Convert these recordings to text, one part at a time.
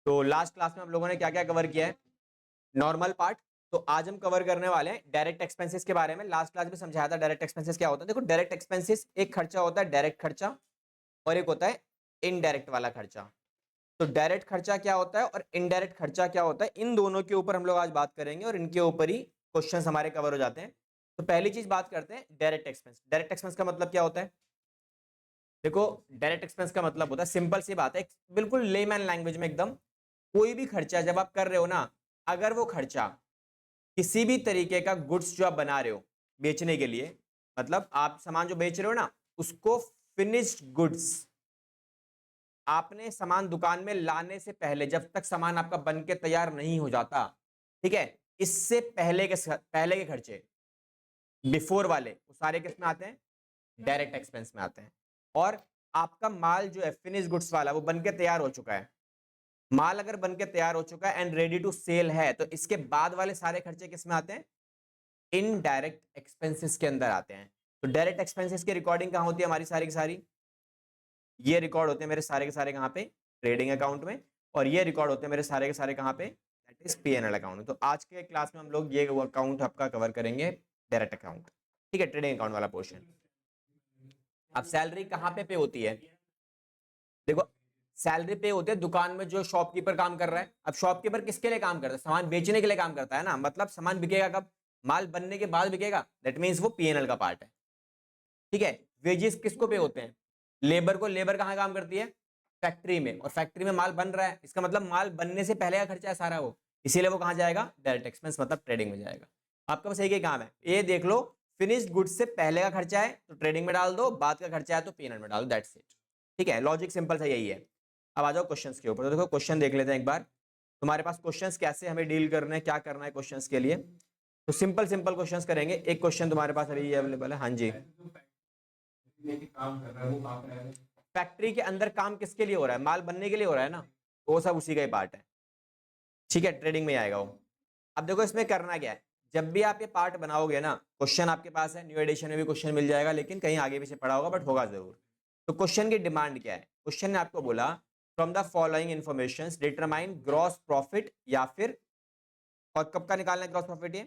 तो last class में हम लोगों ने क्या क्या कवर किया है, नॉर्मल पार्ट। तो आज हम कवर करने वाले हैं डायरेक्ट एक्सपेंसेस के बारे में। लास्ट क्लास में समझाया था डायरेक्ट एक्सपेंसेस क्या होता है। देखो डायरेक्ट एक्सपेंसेस, एक खर्चा होता है डायरेक्ट खर्चा और एक होता है इनडायरेक्ट वाला खर्चा। तो डायरेक्ट खर्चा क्या होता है और इनडायरेक्ट खर्चा क्या होता है, इन दोनों के ऊपर हम लोग आज बात करेंगे और इनके ऊपर ही क्वेश्चंस हमारे कवर हो जाते हैं। तो पहली चीज बात करते हैं डायरेक्ट एक्सपेंस। डायरेक्ट एक्सपेंस का मतलब क्या होता है? देखो डायरेक्ट एक्सपेंस का मतलब होता है, सिंपल सी बात है, बिल्कुल लेमैन लैंग्वेज में एकदम, कोई भी खर्चा जब आप कर रहे हो ना, अगर वो खर्चा किसी भी तरीके का गुड्स जो आप बना रहे हो बेचने के लिए, मतलब आप सामान जो बेच रहे हो ना, उसको फिनिश्ड गुड्स, आपने सामान दुकान में लाने से पहले, जब तक सामान आपका बन के तैयार नहीं हो जाता, ठीक है, इससे पहले के खर्चे, बिफोर वाले, वो सारे किस में आते हैं? डायरेक्ट एक्सपेंस में आते हैं। और आपका माल जो है फिनिश गुड्स वाला, वो बन के तैयार हो चुका है। माल अगर बन के तैयार हो चुका है एंड रेडी टू सेल है, तो इसके बाद वाले सारे खर्चे किस में आते हैं? इनडायरेक्ट एक्सपेंसेस के अंदर आते हैं। तो डायरेक्ट एक्सपेंसेस की रिकॉर्डिंग कहां होती है हमारी सारी की सारी? ये रिकॉर्ड होते हैं मेरे सारे के सारे कहां पे? ट्रेडिंग अकाउंट में। और ये रिकॉर्ड होते हैं मेरे सारे के सारे कहां पे? दैट इज पीएनएल अकाउंट में। तो आज के क्लास में हम लोग ये अकाउंट आपका कवर करेंगे, डायरेक्ट अकाउंट, ठीक है, ट्रेडिंग अकाउंट वाला पोर्शन। अब सैलरी कहां पे होती है? देखो सैलरी पे होती है दुकान में जो शॉपकीपर काम कर रहा है। अब शॉपकीपर किसके लिए काम करता है? सामान बेचने के लिए काम करता है ना, मतलब सामान बिकेगा कब? माल बनने के बाद बिकेगा। दैट मीन्स वो पीएनएल का पार्ट है, ठीक है। वेजेस किसको पे होते हैं? लेबर को। लेबर कहाँ काम करती है? फैक्ट्री में। और फैक्ट्री में माल बन रहा है, इसका मतलब माल बनने से पहले का खर्चा है सारा वो, इसीलिए वो कहाँ जाएगा? डायरेक्ट एक्सपेंस, मतलब ट्रेडिंग में जाएगा। आपका बस एक ही काम है, ये देख लो, फिनिश्ड गुड्स से पहले का खर्चा है तो ट्रेडिंग में डाल दो, बाद का खर्चा है तो पीएनएल में डाल दो, दैट्स इट, ठीक है। लॉजिक सिंपल सा यही है। अब आ जाओ क्वेश्चंस के ऊपर। तो देखो क्वेश्चन देख लेते हैं एक बार, तुम्हारे पास क्वेश्चंस कैसे हमें डील करने हैं, क्या करना है क्वेश्चंस के लिए। तो सिंपल सिंपल क्वेश्चंस करेंगे। एक क्वेश्चन तुम्हारे पास अभी अवेलेबल है, हाँ जी। काम कर रहा है वो काम कर रहा है, फैक्ट्री के अंदर काम किसके लिए हो रहा है? माल बनने के लिए हो रहा है ना, वो सब उसी का ही पार्ट है, ठीक है, ट्रेडिंग में आएगा वो। अब देखो इसमें करना क्या है, जब भी आप ये पार्ट बनाओगे ना, क्वेश्चन आपके पास है, न्यू एडिशन में भी क्वेश्चन मिल जाएगा, लेकिन कहीं आगे पीछे पड़ा होगा, बट होगा जरूर। तो क्वेश्चन की डिमांड क्या है? क्वेश्चन ने आपको बोला from the following information determine gross profit, या फिर, और कब का निकालना है ग्रॉस प्रॉफिट? ये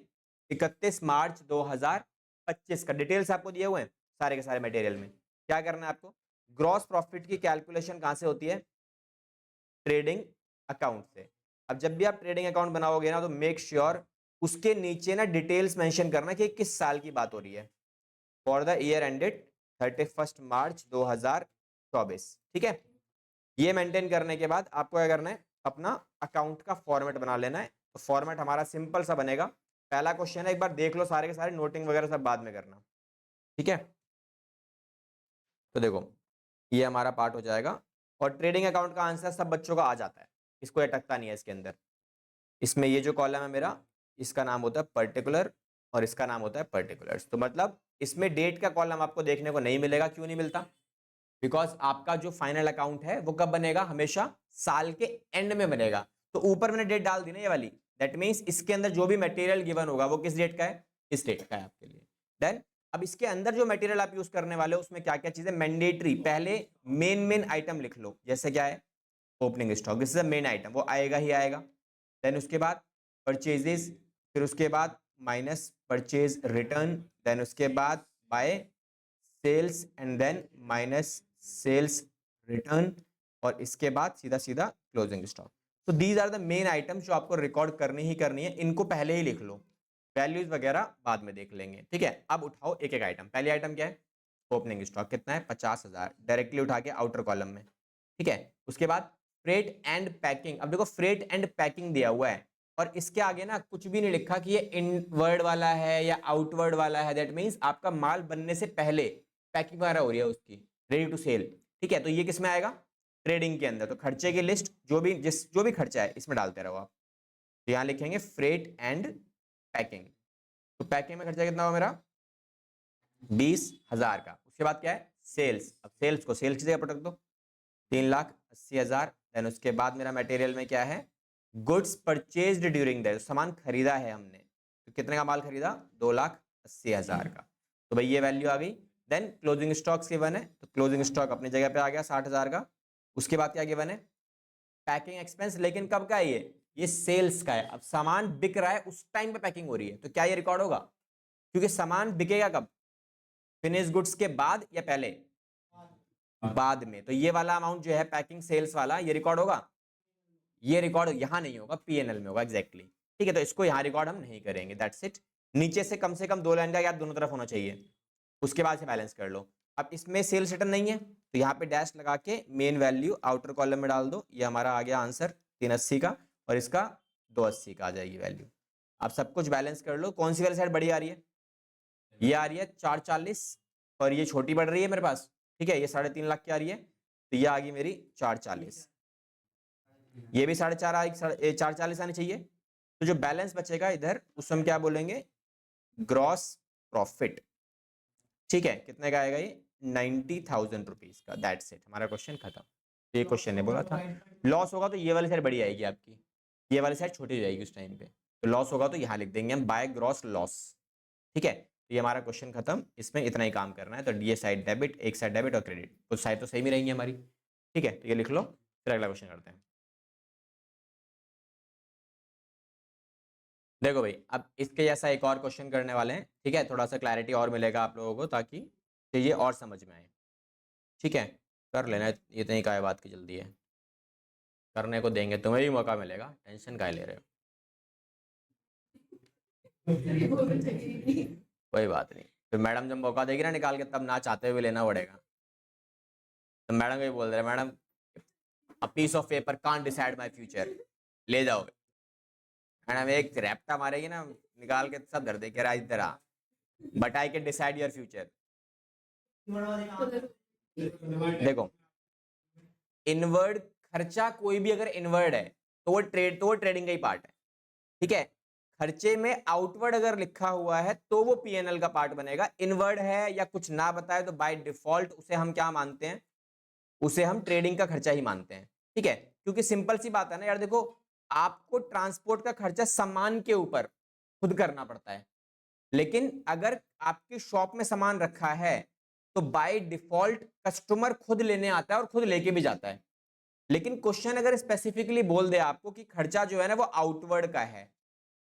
31 मार्च 2025 का डिटेल्स आपको दिए हुए हैं सारे के सारे मटेरियल में। क्या करना है आपको? ग्रॉस प्रॉफिट की कैलकुलेशन कहां से होती है? ट्रेडिंग अकाउंट से। अब जब भी आप ट्रेडिंग अकाउंट बनाओगे ना, तो मेक श्योर उसके नीचे ना डिटेल्स मेंशन करना कि किस साल की बात हो रही है। फॉर द ईयर एंडेड 31 मार्च 2024, ठीक है। ये मेंटेन करने के बाद आपको क्या करना है? अपना अकाउंट का फॉर्मेट बना लेना है। तो फॉर्मेट हमारा सिंपल सा बनेगा। पहला क्वेश्चन है, एक बार देख लो सारे के सारे, नोटिंग वगैरह सब बाद में करना, ठीक है। तो देखो ये हमारा पार्ट हो जाएगा, और ट्रेडिंग अकाउंट का आंसर सब बच्चों का आ जाता है, इसको अटकता नहीं है इसके अंदर। इसमें ये जो कॉलम है मेरा, इसका नाम होता है पर्टिकुलर और इसका नाम होता है पर्टिकुलर्स। तो मतलब इसमें डेट का कॉलम आपको देखने को नहीं मिलेगा। क्यों नहीं मिलता? बिकॉज आपका जो फाइनल अकाउंट है वो कब बनेगा? हमेशा साल के एंड में बनेगा। तो ऊपर मैंने डेट डाल दी ना, ये वाली, दैट मीन्स इसके अंदर जो भी मटेरियल गिवन होगा वो किस डेट का है? इस डेट का है आपके लिए। देन अब इसके अंदर जो मटेरियल आप यूज करने वाले हो उसमें क्या क्या चीजें मैंडेटरी, पहले मेन आइटम लिख लो। जैसे क्या है? Opening stock, this is the main item, वो आएगा ही आएगा। देन उसके बाद परचेजेस, फिर उसके बाद माइनस परचेज रिटर्न, देन उसके बाद by sales and then minus sales return, और इसके बाद सीधा सीधा क्लोजिंग स्टॉक। तो these are the main items जो आपको रिकॉर्ड करनी ही करनी है, इनको पहले ही लिख लो, वैल्यूज वगैरह बाद में देख लेंगे, ठीक है। अब उठाओ एक एक आइटम। पहली आइटम क्या है? ओपनिंग स्टॉक कितना है? 50,000, डायरेक्टली उठा के आउटर कॉलम में, ठीक है। उसके बाद फ्रेट एंड पैकिंग। अब देखो फ्रेट एंड पैकिंग दिया हुआ है और इसके आगे ना कुछ भी नहीं लिखा कि ये इनवर्ड वाला है या आउटवर्ड वाला है। दैट मीन्स आपका माल बनने से पहले पैकिंग वगैरह हो रही है उसकी, रेडी टू सेल, ठीक है। तो ये किस में आएगा? ट्रेडिंग के अंदर। तो खर्चे की लिस्ट जो भी खर्चा है इसमें डालते रहो आप। तो यहाँ लिखेंगे फ्रेट एंड पैकिंग। तो पैकिंग में खर्चा कितना हुआ मेरा? 20,000 का। उसके बाद क्या है? सेल्स। अब सेल्स को सेल्स की जगह पर रख दो, 3,80,000। देन उसके बाद मेरा मटेरियल में क्या है? गुड्स परचेज्ड ड्यूरिंग द, सामान खरीदा है हमने, तो कितने का माल खरीदा? 2,80,000 का। तो भाई ये वैल्यू आ गई। देन क्लोजिंग स्टॉक्स गिवन है, तो क्लोजिंग स्टॉक अपनी जगह पे आ गया 60,000 का। उसके बाद क्या गिवन है? पैकिंग एक्सपेंस, लेकिन कब का है ये सेल्स का है। अब सामान बिक रहा है उस टाइम पे पैकिंग हो रही है, तो क्या ये रिकॉर्ड होगा? क्योंकि सामान बिकेगा कब? फिनिश गुड्स के बाद या पहले? बाद में। तो ये वाला अमाउंट जो है पैकिंग सेल्स वाला, ये रिकॉर्ड होगा? ये रिकॉर्ड यहाँ नहीं होगा, पीएनएल में होगा। एग्जैक्टली ठीक है, तो इसको यहाँ रिकॉर्ड हम नहीं करेंगे, दैट्स इट। नीचे से कम 2 लाइन का गैप दोनों तरफ होना चाहिए, उसके बाद से बैलेंस कर लो। अब इसमें सेल्स रिटर्न नहीं है, तो यहाँ पे डैश लगा के मेन वैल्यू आउटर कॉलम में डाल दो। ये हमारा आ गया आंसर 380 का, और इसका 280 का आ जाएगी वैल्यू। अब सब कुछ बैलेंस कर लो, कौन सी वाली साइड बड़ी आ रही है? ये आ रही है 440, और ये छोटी बढ़ रही है मेरे पास, ठीक है, ये 3.5 लाख की आ रही है, तो ये आ गई मेरी 440। ये भी 4.5 आनी चाहिए। तो जो बैलेंस बचेगा इधर, उस हम क्या बोलेंगे? Gross profit. ठीक है, कितने का आएगा ये? 90,000 रुपीज का। दैट्स इट, हमारा क्वेश्चन खत्म। ये क्वेश्चन ने बोला था लॉस होगा तो ये वाली साइड बड़ी आएगी आपकी, ये वाली साइड छोटी हो जाएगी उस टाइम पे। तो लॉस होगा तो यहाँ लिख देंगे हम बाय ग्रॉस लॉस। ठीक है, तो ये हमारा क्वेश्चन खत्म। इसमें इतना ही काम करना है। तो ये साइड डेबिट, एक साइड डेबिट और क्रेडिट, कुछ साइड तो सही में रहेंगी हमारी। ठीक है, तो ये लिख लो, फिर अगला क्वेश्चन करते हैं। देखो भाई, अब इसके जैसा एक और क्वेश्चन करने वाले हैं। ठीक है, थोड़ा सा क्लैरिटी और मिलेगा आप लोगों को, ताकि चीजें और समझ में आए। ठीक है, कर लेना, इतनी काय बात की जल्दी है, करने को देंगे, तुम्हें भी मौका मिलेगा, टेंशन काय ले रहे हो? कोई बात नहीं, फिर मैडम जब मौका देगी ना निकाल के, तब ना चाहते हुए लेना पड़ेगा। तो मैडम को भी बोल रहे, madam a piece of paper can't decide my future, ले जाओ। मैडम एक रैप्टा मारेगी ना, निकाल के सब धर दे के इधर आ, but I can decide your future. देखो, इनवर्ड खर्चा कोई भी अगर इनवर्ड है तो वो ट्रेडिंग का ही पार्ट है। ठीक है, खर्चे में आउटवर्ड अगर लिखा हुआ है तो वो पीएनएल का पार्ट बनेगा। इनवर्ड है या कुछ ना बताए तो बाय डिफॉल्ट उसे हम क्या मानते हैं? उसे हम ट्रेडिंग का खर्चा ही मानते हैं। ठीक है, क्योंकि सिंपल सी बात है ना यार, देखो आपको ट्रांसपोर्ट का खर्चा सामान के ऊपर खुद करना पड़ता है, लेकिन अगर आपकी शॉप में सामान रखा है तो बाय डिफॉल्ट कस्टमर खुद लेने आता है और खुद लेके भी जाता है। लेकिन क्वेश्चन अगर स्पेसिफिकली बोल दे आपको कि खर्चा जो है ना वो आउटवर्ड का है,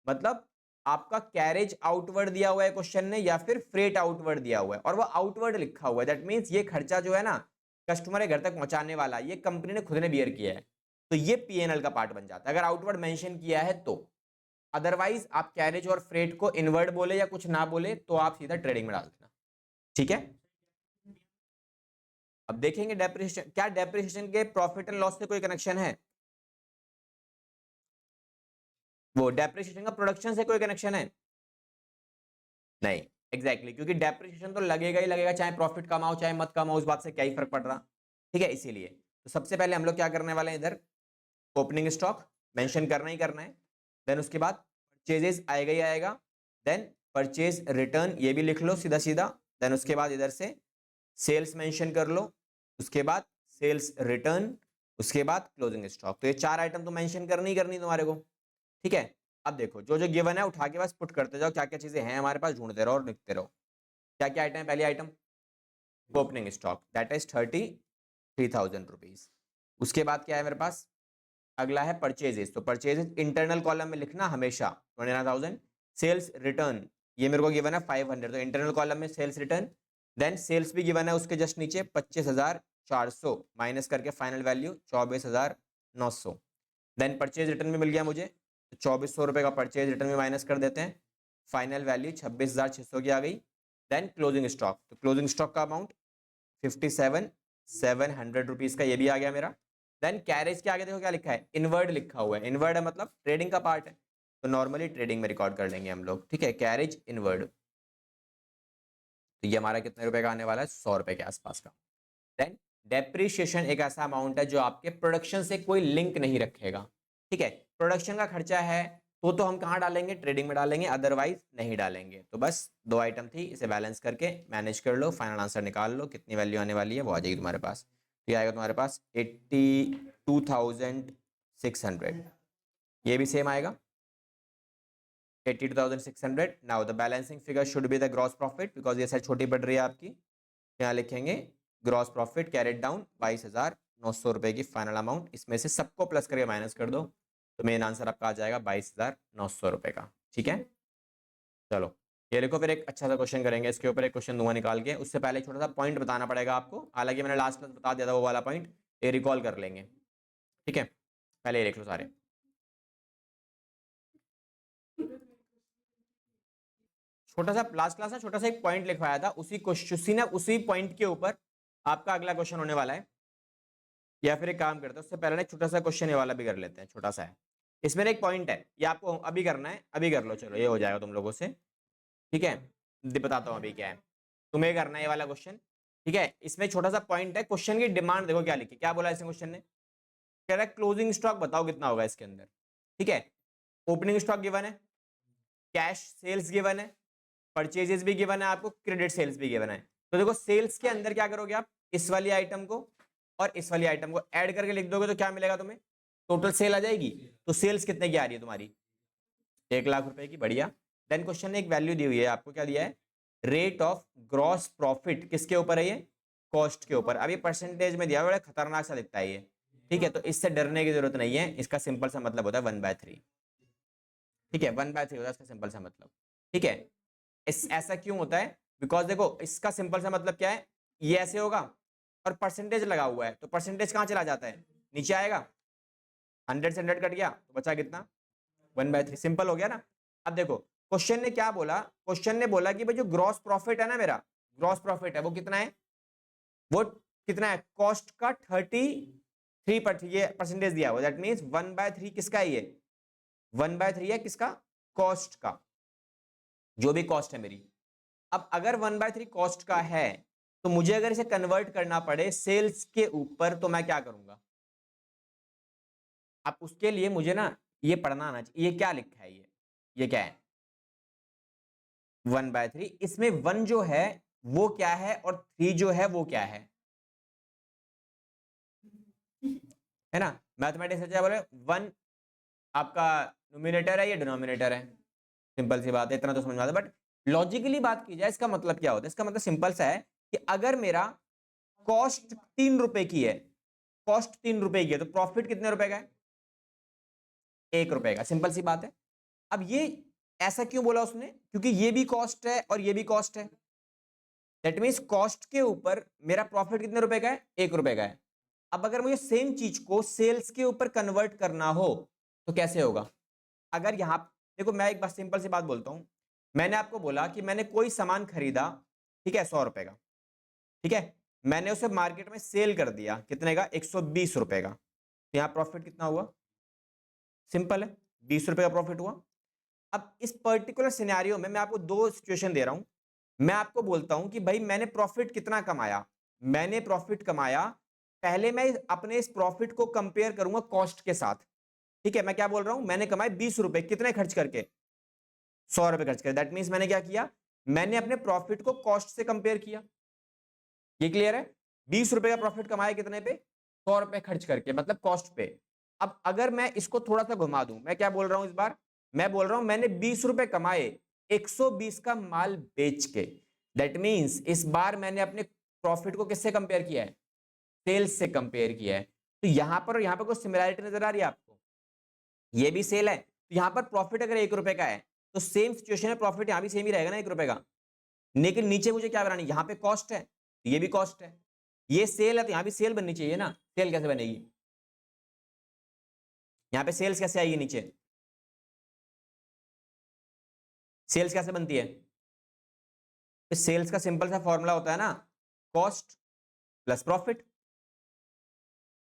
मतलब आपका कैरेज आउटवर्ड दिया हुआ है क्वेश्चन ने, या फिर फ्रेट आउटवर्ड दिया हुआ है और वो आउटवर्ड लिखा हुआ है, दैट मींस ये खर्चा जो है ना कस्टमर के घर तक पहुंचाने वाला, ये कंपनी ने खुद ने बियर किया है, तो ये पीएनएल का पार्ट बन जाता है अगर आउटवर्ड मेंशन किया है तो। अदरवाइज आप कैरेज और फ्रेट को इनवर्ड बोले या कुछ ना बोले तो आप सीधा ट्रेडिंग में डाल देना। ठीक है, अब देखेंगे डेप्रिसिएशन, क्या डेप्रिसिएशन के प्रॉफिट एंड लॉस से कोई कनेक्शन है? वो डेप्रिसिएशन का प्रोडक्शन से कोई कनेक्शन है? नहीं, एग्जैक्टली क्योंकि डेप्रिसिएशन तो लगेगा ही लगेगा, चाहे प्रॉफिट कमाओ चाहे मत कमाओ, उस बात से क्या ही फर्क पड़ रहा। ठीक है, इसीलिए तो सबसे पहले हम लोग क्या करने वाले हैं, इधर ओपनिंग स्टॉक मेंशन करना ही करना है। देन उसके बाद परचेजेस आएगा ही आएगा, देन परचेज रिटर्न ये भी लिख लो सीधा सीधा। देन उसके बाद इधर से सेल्स मेंशन कर लो, उसके बाद सेल्स रिटर्न, उसके बाद क्लोजिंग स्टॉक। तो ये 4 आइटम तो मेंशन करनी ही करनी तुम्हारे को। ठीक है, अब देखो जो जो गिवन है उठा के बस पुट करते जाओ, क्या क्या चीजें हैं हमारे पास ढूंढते रहो और लिखते रहो। क्या क्या आइटम है? पहली item opening stock, that is 33,000 rupees. उसके बाद क्या है मेरे पास? अगला है परचेजेस, तो परचेजेस इंटरनल कॉलम में लिखना हमेशा 29,000। सेल्स रिटर्न ये मेरे को गिवन है 500, तो इंटरनल कॉलम में सेल्स रिटर्न। देन सेल्स भी गिवन है उसके जस्ट नीचे 25,400 माइनस करके final value 24,900। Then purchase return भी मिल गया मुझे, तो 2400 रुपये का परचेज रिटर्न भी माइनस कर देते हैं, फाइनल वैल्यू 26,600 की आ गई। देन क्लोजिंग स्टॉक, तो क्लोजिंग स्टॉक का अमाउंट 57,700 रुपीज का ये भी आ गया मेरा। देन कैरेज के आगे देखो क्या लिखा है, इनवर्ड लिखा हुआ है, इनवर्ड है मतलब ट्रेडिंग का पार्ट है, तो नॉर्मली ट्रेडिंग में रिकॉर्ड कर लेंगे हम लोग। ठीक है, कैरेज इनवर्ड, तो ये हमारा कितने रुपए का आने वाला है? 100 रुपए के आसपास का। देन डेप्रिशिएशन एक ऐसा अमाउंट है जो आपके प्रोडक्शन से कोई लिंक नहीं रखेगा। ठीक है, प्रोडक्शन का खर्चा है तो हम कहाँ डालेंगे? ट्रेडिंग में डालेंगे, अदरवाइज नहीं डालेंगे। तो बस 2 आइटम थी, इसे बैलेंस करके मैनेज कर लो, फाइनल आंसर निकाल लो, कितनी वैल्यू आने वाली है वो आ जाएगी तुम्हारे पास। ये आएगा तुम्हारे पास 82,600, ये भी सेम आएगा 82,600। Now the balancing figure should be the gross profit, because ये साइड छोटी पड़ रही है आपकी। यहाँ लिखेंगे ग्रॉस प्रॉफिट कैरेट डाउन 22,000 900 रुपए की फाइनल अमाउंट, इसमें से सबको प्लस करके माइनस कर दो तो मेन आंसर आपका आ जाएगा 22,900 रुपए का। ठीक है, चलो ये देखो, फिर एक अच्छा सा क्वेश्चन करेंगे, इसके ऊपर एक क्वेश्चन दूंगा निकाल के, उससे पहले एक छोटा सा पॉइंट बताना पड़ेगा आपको, हालांकि मैंने लास्ट क्लास बता दिया था वो वाला पॉइंट, ये रिकॉल कर लेंगे। ठीक है, पहले ये देख लो सारे। छोटा सा लास्ट क्लास में छोटा सा एक पॉइंट लिखवाया था, उसी क्वेश्चन उसी पॉइंट के ऊपर आपका अगला क्वेश्चन होने वाला है। या फिर एक काम करते हैं, उससे पहले एक छोटा सा क्वेश्चन ये वाला भी कर लेते हैं, छोटा सा है, इसमें एक पॉइंट है, ये आपको अभी करना है, अभी कर लो, चलो ये हो जाएगा तुम लोगों से। ठीक है, बताता हूँ अभी क्या है, तुम्हें करना है ये वाला क्वेश्चन। ठीक है, इसमें छोटा सा पॉइंट है, क्वेश्चन की डिमांड देखो क्या लिखी, क्या बोला इसने क्वेश्चन ने, कह रहा है क्लोजिंग स्टॉक बताओ कितना होगा इसके अंदर। ठीक है, ओपनिंग स्टॉक गिवन है, कैश सेल्स गिवन है, परचेजेस भी गिवन है आपको, क्रेडिट सेल्स भी गिवन है। तो देखो सेल्स के अंदर क्या करोगे आप, इस वाली आइटम को और इस वाली आइटम को ऐड करके लिख दोगे तो क्या मिलेगा तुम्हें, टोटल सेल आ जाएगी। तो सेल्स कितने की आ रही है तुम्हारी, 1,00,000 रुपए की, बढ़िया। देन क्वेश्चन ने एक वैल्यू दी हुई है आपको, क्या दिया है, रेट ऑफ ग्रॉस प्रॉफिट, किसके ऊपर है ये, कॉस्ट के ऊपर। अब ये परसेंटेज में दिया हुआ है, बड़ा खतरनाक सा दिखता है ये। ठीक है, तो इससे डरने की जरूरत नहीं है, इसका सिंपल सा मतलब होता है 1/3। ठीक है, 1/3 होता है इसका सिंपल सा मतलब। ठीक है, ऐसा क्यों होता है, बिकॉज देखो इसका सिंपल सा मतलब क्या है, ये ऐसे होगा और परसेंटेज लगा हुआ है, तो परसेंटेज कहाँ चला जाता है, नीचे आएगा, 100 से 100 कट गया तो बचा कितना, 1/3, सिंपल हो गया ना। अब देखो क्वेश्चन ने क्या बोला, क्वेश्चन ने बोला कि भाई जो ग्रॉस प्रॉफिट है ना, मेरा ग्रॉस प्रॉफिट है वो कितना है, वो कितना है, कॉस्ट का 33% ये परसेंटेज दिया हुआ, दैट मींस 1/3 किसका है, ये 1/3 है किसका, कॉस्ट का, जो भी कॉस्ट है मेरी। अब अगर 1/3 कॉस्ट का है तो मुझे अगर इसे कन्वर्ट करना पड़े सेल्स के ऊपर तो मैं क्या करूंगा। अब उसके लिए मुझे ना ये पढ़ना आना चाहिए, ये क्या लिखा है, ये क्या है, 1/3, इसमें 1 जो है वो क्या है और 3 जो है वो क्या है ना। मैथमेटिक्स से क्या बोले, 1 आपका नोमिनेटर है, ये डिनोमिनेटर है, सिंपल सी बात है, इतना तो समझ में आता है। बट लॉजिकली बात की जाए इसका मतलब क्या होता है, इसका मतलब सिंपल सा है कि अगर मेरा कॉस्ट 3 रुपए की है, कॉस्ट 3 रुपए की है, तो प्रॉफिट कितने रुपए का है, 1 रुपए का, सिंपल सी बात है। अब ये ऐसा क्यों बोला उसने, क्योंकि ये भी कॉस्ट है और ये भी कॉस्ट है, दैट मीन्स कॉस्ट के ऊपर मेरा प्रॉफिट कितने रुपए का है, 1 रुपए का है। अब अगर मुझे सेम चीज को सेल्स के ऊपर कन्वर्ट करना हो तो कैसे होगा, अगर यहां देखो मैं एक बात सिंपल सी बात बोलता हूं, मैंने आपको बोला कि मैंने कोई सामान खरीदा, ठीक है, 100 रुपए का, ठीक है, मैंने उसे मार्केट में सेल कर दिया कितने का, 120 रुपए का, तो यहां प्रॉफिट कितना हुआ, सिंपल है, 20 रुपए का प्रॉफिट हुआ। अब इस पर्टिकुलर सिनेरियो में मैं आपको दो सिचुएशन दे रहा हूं, मैं आपको बोलता हूं कि भाई मैंने प्रॉफिट कितना कमाया, मैंने प्रॉफिट कमाया, पहले मैं अपने इस प्रॉफिट को कंपेयर करूंगा कॉस्ट के साथ। ठीक है, मैं क्या बोल रहा हूं, मैंने कमाए 20 रुपए, कितने खर्च करके, 100 रुपए खर्च करके, दैट मींस मैंने क्या किया, मैंने अपने प्रॉफिट को कॉस्ट से कंपेयर किया। ये क्लियर है, 20 रुपए का प्रॉफिट कमाया कितने पे, 100 रुपए खर्च करके, मतलब कॉस्ट पे। अब अगर मैं इसको थोड़ा सा घुमा दूं, मैं क्या बोल रहा हूं इस बार, मैं बोल रहा हूं मैंने 20 रुपए कमाए 120 का माल बेच के, दैट मींस इस बार मैंने अपने प्रॉफिट को किससे कंपेयर किया है, सेल्स से कंपेयर किया है। तो यहां पर और यहां पर कोई सिमिलरिटी नजर आ रही है आपको, ये भी सेल है, तो यहां पर प्रॉफिट अगर 1 रुपए का है तो सेम सिचुएशन में प्रॉफिट यहां भी सेम ही रहेगा ना, 1 रुपए का। लेकिन नीचे मुझे क्या बनानी, यहाँ पे कॉस्ट है, ये भी कॉस्ट है, ये सेल है तो यहाँ भी सेल बननी चाहिए ना, सेल कैसे बनेगी, यहाँ पे सेल्स कैसे आएगी नीचे, सेल्स कैसे बनती है, सेल्स का सिंपल सा फॉर्मूला होता है ना, कॉस्ट प्लस प्रॉफिट।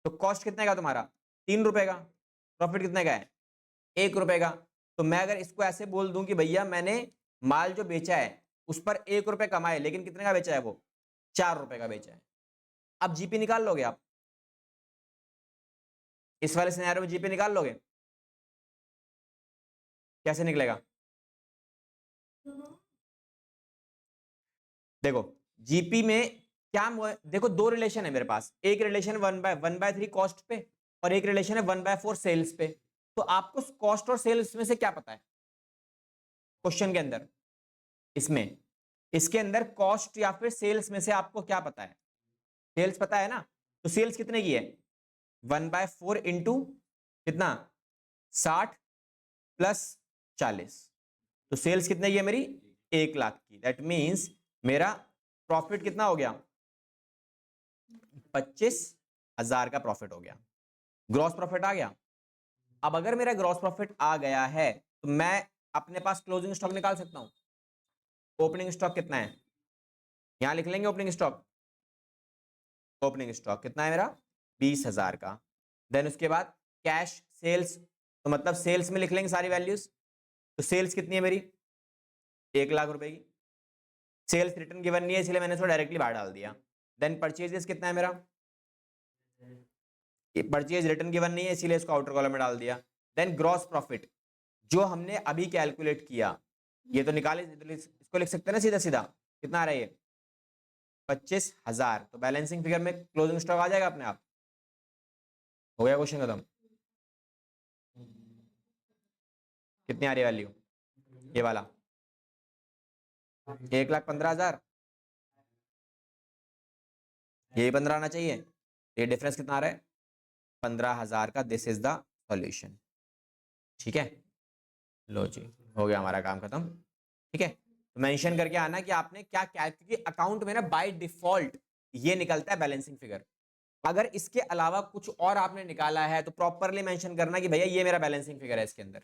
तो कॉस्ट कितने का तुम्हारा, 3 रुपए का, प्रॉफिट कितने का है, 1 रुपए का। तो मैं अगर इसको ऐसे बोल दूं कि भैया मैंने माल जो बेचा है उस पर 1 रुपए कमाए, लेकिन कितने का बेचा है वो, 4 रुपए का बेचा है। अब जीपी निकाल लोगे आप, इस वाले सिनेरियो में जीपी निकाल लोगे, कैसे निकलेगा, देखो जीपी में क्या देखो दो रिलेशन है मेरे पास, एक रिलेशन 1/3 कॉस्ट पे और एक रिलेशन है 1/4 सेल्स पे। तो आपको कॉस्ट और सेल्स में से क्या पता है क्वेश्चन के अंदर, इसमें इसके अंदर कॉस्ट या फिर सेल्स में से आपको क्या पता है, सेल्स पता है ना, तो सेल्स कितने की है 1/4 इंटू कितना 60 प्लस 40, तो सेल्स कितने की है मेरी 1 लाख की। दैट मीन्स मेरा प्रॉफिट कितना हो गया 25,000 का प्रॉफिट हो गया, ग्रॉस प्रॉफिट आ गया। अब अगर मेरा ग्रॉस प्रॉफिट आ गया है तो मैं अपने पास क्लोजिंग स्टॉक निकाल सकता हूं। ओपनिंग स्टॉक कितना है यहां लिख लेंगे, ओपनिंग स्टॉक कितना है मेरा 20,000 का। देन उसके बाद कैश सेल्स, तो मतलब सेल्स में लिख लेंगे सारी वैल्यूज, तो सेल्स कितनी है मेरी 1 लाख रुपए की। सेल्स रिटर्न गिवन नहीं है इसलिए मैंने इसको डायरेक्टली बाहर डाल दिया। देन परचेजेस कितना है मेरा, परचेज रिटर्न गिवन नहीं है इसीलिए इसको आउटर कॉलम में डाल दिया। देन ग्रॉस प्रॉफिट जो हमने अभी कैलकुलेट किया, ये तो निकाले, इसको लिख सकते हैं ना सीधा सीधा, कितना आ रहा है ये 25,000, तो बैलेंसिंग फिगर में क्लोजिंग स्टॉक आ जाएगा अपने आप। हो गया क्वेश्चन खत्म। कितनी आ रही है वैल्यू ये वाला 1,15,000, ये 15 आना चाहिए, ये डिफरेंस कितना आ रहा है 15,000 का। This is the solution. ठीक है, लो जी हो गया हमारा काम खत्म। ठीक है, तो मेंशन करके आना कि आपने क्या क्या, क्योंकि अकाउंट में ना बाय डिफॉल्ट ये निकलता है बैलेंसिंग फिगर। अगर इसके अलावा कुछ और आपने निकाला है तो प्रॉपरली मेंशन करना कि भैया ये मेरा बैलेंसिंग फिगर है इसके अंदर।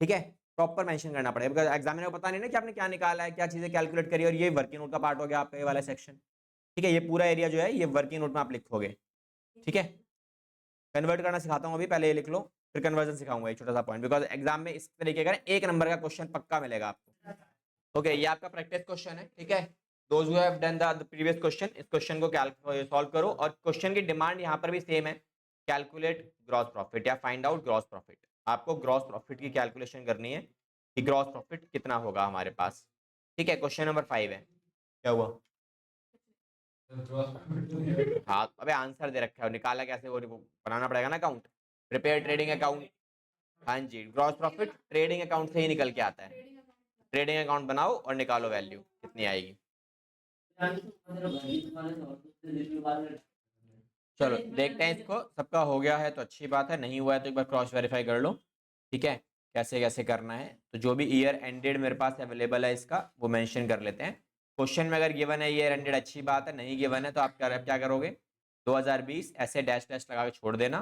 ठीक है, प्रॉपर मेंशन करना पड़ेगा, बिकॉज एग्जामिनर को पता नहीं ना कि आपने क्या निकाला है, क्या चीजें कैलकुलेट करी, और ये वर्किंग नोट का पार्ट हो गया आपका ये वाला सेक्शन। ठीक है, ये पूरा एरिया जो है ये वर्किंग नोट में आप लिखोगे। ठीक है, कन्वर्ट करना सिखाता हूँ अभी, पहले ये लिख लो फिर कन्वर्जन सिखाऊंगा, एक छोटा सा पॉइंट, बिकॉज एग्जाम में इस तरीके का 1 नंबर का क्वेश्चन पक्का मिलेगा आपको। ओके, ये आपका प्रैक्टिस क्वेश्चन है। ठीक है, those who have done the previous question, इस क्वेश्चन को सॉल्व करो, और क्वेश्चन की डिमांड यहाँ पर भी सेम है, कैलकुलेट ग्रॉस प्रॉफिट या फाइंड आउट ग्रॉस प्रॉफिट। आपको ग्रॉस प्रॉफिट की कैलकुलेशन करनी है कि ग्रॉस प्रॉफिट कितना होगा हमारे पास। ठीक है, क्वेश्चन नंबर 5 है, क्या हुआ हाँ अबे आंसर दे रखा है, निकाला कैसे वो बनाना पड़ेगा ना अकाउंट, प्रिपेयर ट्रेडिंग अकाउंट। हाँ जी, ग्रॉस प्रॉफिट ट्रेडिंग अकाउंट से ही निकल के आता है। ट्रेडिंग अकाउंट बनाओ और निकालो वैल्यू कितनी आएगी। चलो देखते हैं इसको, सबका हो गया है तो अच्छी बात है, नहीं हुआ है तो एक बार क्रॉस वेरीफाई कर लो। ठीक है, कैसे कैसे करना है, तो जो भी ईयर एंडेड मेरे पास अवेलेबल है इसका वो मेंशन कर लेते हैं। क्वेश्चन में अगर गिवन है ईयर एंडेड अच्छी बात है, नहीं गिवन है तो आप क्या करोगे 2020 ऐसे डैश डैश लगा के छोड़ देना,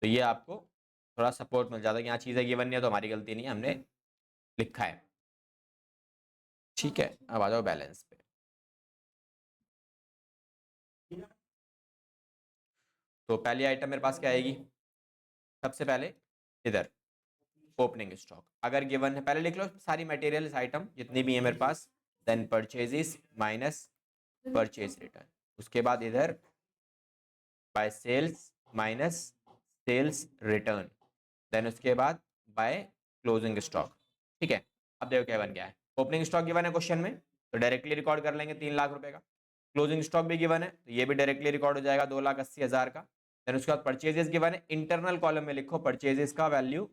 तो ये आपको थोड़ा सपोर्ट मिल जाता है कि यहाँ चीज़ें गिवन नहीं है तो हमारी गलती नहीं है, हमने लिखा है। ठीक है, अब आ जाओ बैलेंस पे। तो पहली आइटम मेरे पास क्या आएगी, सबसे पहले इधर ओपनिंग स्टॉक अगर गिवन है, पहले लिख लो सारी मटेरियल आइटम जितनी भी है मेरे पास, then purchases minus purchase return, उसके बाद इधर by sales minus sales return, then उसके बाद बाय क्लोजिंग स्टॉक। ठीक है, अब देखो क्या बन गया है, ओपनिंग स्टॉक गिवन है क्वेश्चन में तो डायरेक्टली रिकॉर्ड कर लेंगे 3 लाख रुपए का, क्लोजिंग स्टॉक भी गिवन है तो ये भी डायरेक्टली रिकॉर्ड हो जाएगा 2,80,000 का। देन उसके बाद परचेजेस गिवन है, इंटरनल कॉलम में लिखो परचेजेस का वैल्यू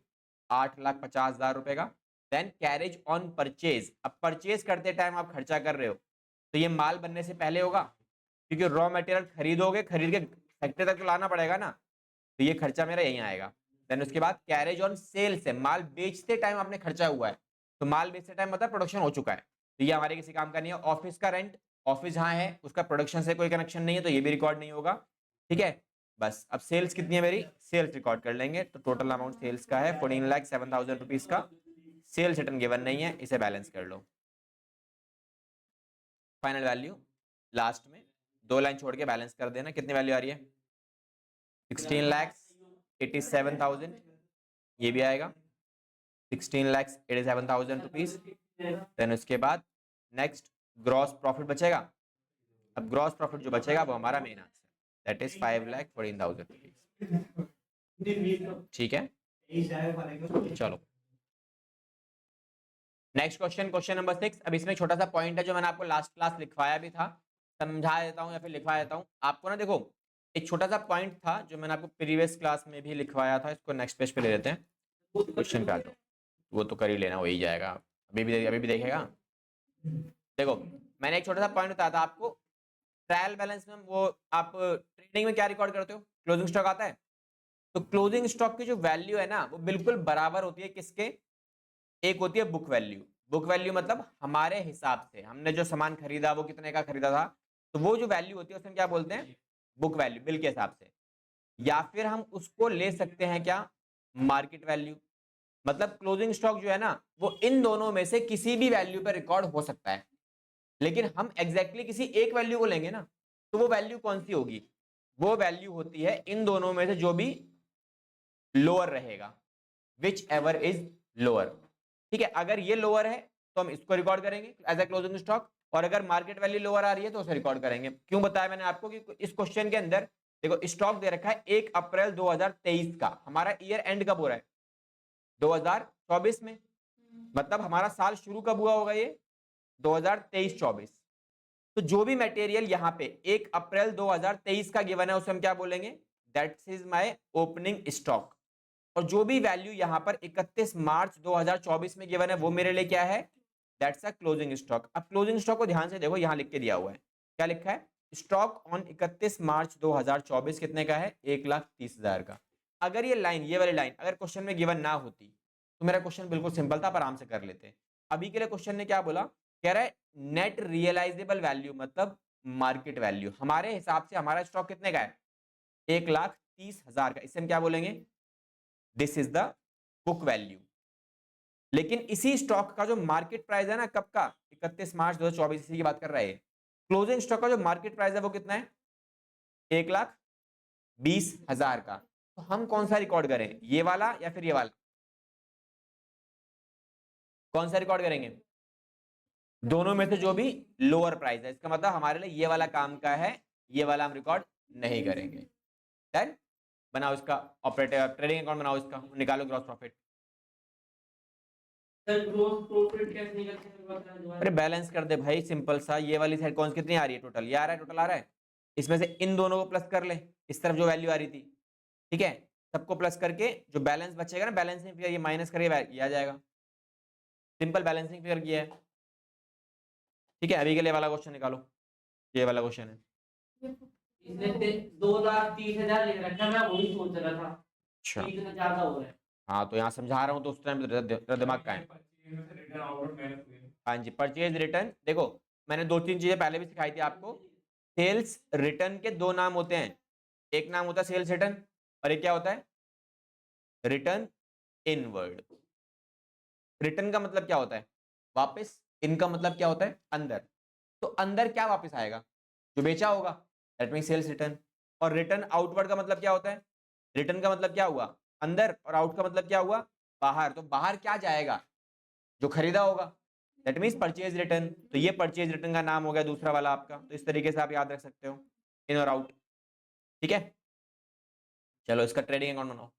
8,50,000 रुपए का। देन कैरेज ऑन परचेज, अब परचेज करते टाइम आप खर्चा कर रहे हो तो ये माल बनने से पहले होगा, क्योंकि रॉ मटेरियल खरीदोगे, खरीद के फैक्ट्री तक तो लाना पड़ेगा ना, तो ये खर्चा मेरा यहीं आएगा। देन उसके बाद कैरेज ऑन सेल से, माल बेचते टाइम आपने खर्चा हुआ है, तो माल बेचते टाइम मतलब प्रोडक्शन हो चुका है, तो ये हमारे किसी काम का नहीं है। ऑफिस का रेंट, ऑफिस जहाँ है उसका प्रोडक्शन से कोई कनेक्शन नहीं है तो ये भी रिकॉर्ड नहीं होगा। ठीक है, बस अब सेल्स कितनी है मेरी, सेल्स रिकॉर्ड कर लेंगे, तो टोटल अमाउंट सेल्स का है 14,07,000 रुपीज का। सेल्स रिटर्न गिवन नहीं है, इसे बैलेंस कर लो। फाइनल वैल्यू लास्ट में 2 लाइन छोड़ के बैलेंस कर देना, कितनी वैल्यू आ रही है 16,87,000, ये भी आएगा 16,87,000 रुपीज। देन उसके बाद नेक्स्ट ग्रॉस प्रॉफिट बचेगा, अब ग्रॉस प्रॉफिट जो बचेगा वो हमारा main answer, that is 5,14,000 rupees. ठीक है, चलो नेक्स्ट क्वेश्चन, क्वेश्चन नंबर 6। अब इसमें छोटा सा पॉइंट है जो मैंने आपको लास्ट क्लास लिखवाया भी था, समझा देता हूँ या फिर लिखवा देता हूँ आपको ना। देखो एक छोटा सा पॉइंट था जो मैंने आपको प्रीवियस क्लास में भी लिखवाया था, इसको नेक्स्ट पेज पे ले लेते हैं, क्वेश्चन पे आ जाओ, वो तो कर ही लेना, हो ही जाएगा, अभी भी देखेगा। देखो मैंने एक छोटा सा पॉइंट बताया था आपको, ट्रायल बैलेंस में वो आप ट्रेडिंग में क्या रिकॉर्ड करते हो, क्लोजिंग स्टॉक आता है, तो क्लोजिंग स्टॉक की जो वैल्यू है ना वो बिल्कुल बराबर होती है किसके, एक होती है बुक वैल्यू। बुक वैल्यू मतलब हमारे हिसाब से हमने जो सामान खरीदा वो कितने का खरीदा था, तो वो जो वैल्यू होती है उसमें क्या बोलते हैं, बुक वैल्यू, बिल के हिसाब से। या फिर हम उसको ले सकते हैं क्या, मार्केट वैल्यू। मतलब क्लोजिंग स्टॉक जो है ना वो इन दोनों में से किसी भी वैल्यू पर रिकॉर्ड हो सकता है, लेकिन हम एग्जैक्टली किसी एक वैल्यू को लेंगे ना, तो वो वैल्यू कौन सी होगी, वो वैल्यू होती है इन दोनों में से जो भी लोअर रहेगा, विच एवर इज लोअर। ठीक है, अगर ये लोअर है तो हम इसको रिकॉर्ड करेंगे एज ए क्लोजिंग स्टॉक, और अगर मार्केट वैल्यू लोअर आ रही है तो उसे रिकॉर्ड करेंगे। क्यों बताया मैंने आपको कि इस क्वेश्चन के अंदर देखो स्टॉक दे रखा है 1 अप्रैल 2023 का, हमारा ईयर एंड कब हो रहा है, 2024 में, मतलब हमारा साल शुरू कब हुआ होगा, ये 2023-24। तो जो भी मटेरियल यहाँ पे 1 अप्रैल 2023 का गिवन है उसे हम क्या बोलेंगे, that is my opening stock. और जो भी वैल्यू यहाँ पर 31 मार्च 2024 में गिवन है वो मेरे लिए क्या है, दैट्स अ क्लोजिंग स्टॉक। अब क्लोजिंग स्टॉक को ध्यान से देखो, यहाँ लिख के दिया हुआ है, क्या लिखा है, स्टॉक ऑन 31 मार्च 2024 कितने का है, 1,30,000 का। अगर ये लाइन, ये वाली लाइन अगर क्वेश्चन में गिवन ना होती तो मेरा क्वेश्चन बिल्कुल सिंपल था, आप आराम से कर लेते। अभी के लिए क्वेश्चन ने क्या बोला, कह रहा है नेट रियलाइजेबल वैल्यू मतलब मार्केट वैल्यू, हमारे हिसाब से हमारा स्टॉक कितने का है, 1,30,000 का, इसे हम क्या बोलेंगे, this is the book value. लेकिन इसी स्टॉक का जो मार्केट प्राइस है ना कब का, 31 मार्च 2024, इसी की बात कर रहा है, क्लोजिंग स्टॉक का जो मार्केट प्राइस है वो कितना है, 1,20,000 का। तो हम कौन सा रिकॉर्ड करें, ये वाला या फिर ये वाला, कौन सा रिकॉर्ड करेंगे, दोनों में से जो भी लोअर प्राइस है, इसका मतलब हमारे लिए ये वाला काम का है, ये वाला हम रिकॉर्ड नहीं करेंगे। डन, बनाओ इसका ऑपरेटिव ट्रेडिंग अकाउंट बनाओ, इसका निकालो ग्रॉस प्रॉफिट। अरे बैलेंस कर दे भाई, सिंपल सा, ये वाली साइड कौन सी कितनी आ रही है, टोटल ये आ रहा है, टोटल आ रहा है, इसमें से इन दोनों को प्लस कर ले, इस तरफ जो वैल्यू आ रही थी, ठीक है, सबको प्लस करके जो बैलेंस बचेगा ना, बैलेंसिंग फिगर ये माइनस करके ये आ जाएगा, सिंपल बैलेंसिंग फिगर किया है। ठीक है, अभी के लिए वाला क्वेश्चन निकालो, ये वाला क्वेश्चन है, इसने 2,30,000 लिख रखा, मैं वही सोच रहा था, अच्छा इतना ज्यादा हो रहा है। हाँ, तो यहाँ समझा रहा हूँ तो उस टाइम दिमाग का है। हाँ जी, परचेज रिटर्न, देखो मैंने 2-3 चीजें पहले भी सिखाई थी आपको। सेल्स रिटर्न के दो नाम होते हैं, एक नाम होता है सेल्स रिटर्न और एक क्या होता है, रिटर्न इनवर्ड। रिटर्न का मतलब क्या होता है, वापस, इनका मतलब क्या होता है, अंदर। तो अंदर क्या वापस आएगा, जो बेचा होगा, दैट मींस सेल्स रिटर्न। और रिटर्न आउटवर्ड का मतलब क्या होता है, रिटर्न का मतलब क्या हुआ, अंदर, और आउट का मतलब क्या हुआ, बाहर। तो बाहर क्या जाएगा, जो खरीदा होगा, दैट मींस परचेज रिटर्न। तो ये परचेज रिटर्न का नाम हो गया दूसरा वाला आपका। तो इस तरीके से आप याद रख सकते हो, इन और आउट। ठीक है, चलो इसका ट्रेडिंग अकाउंट बनाओ।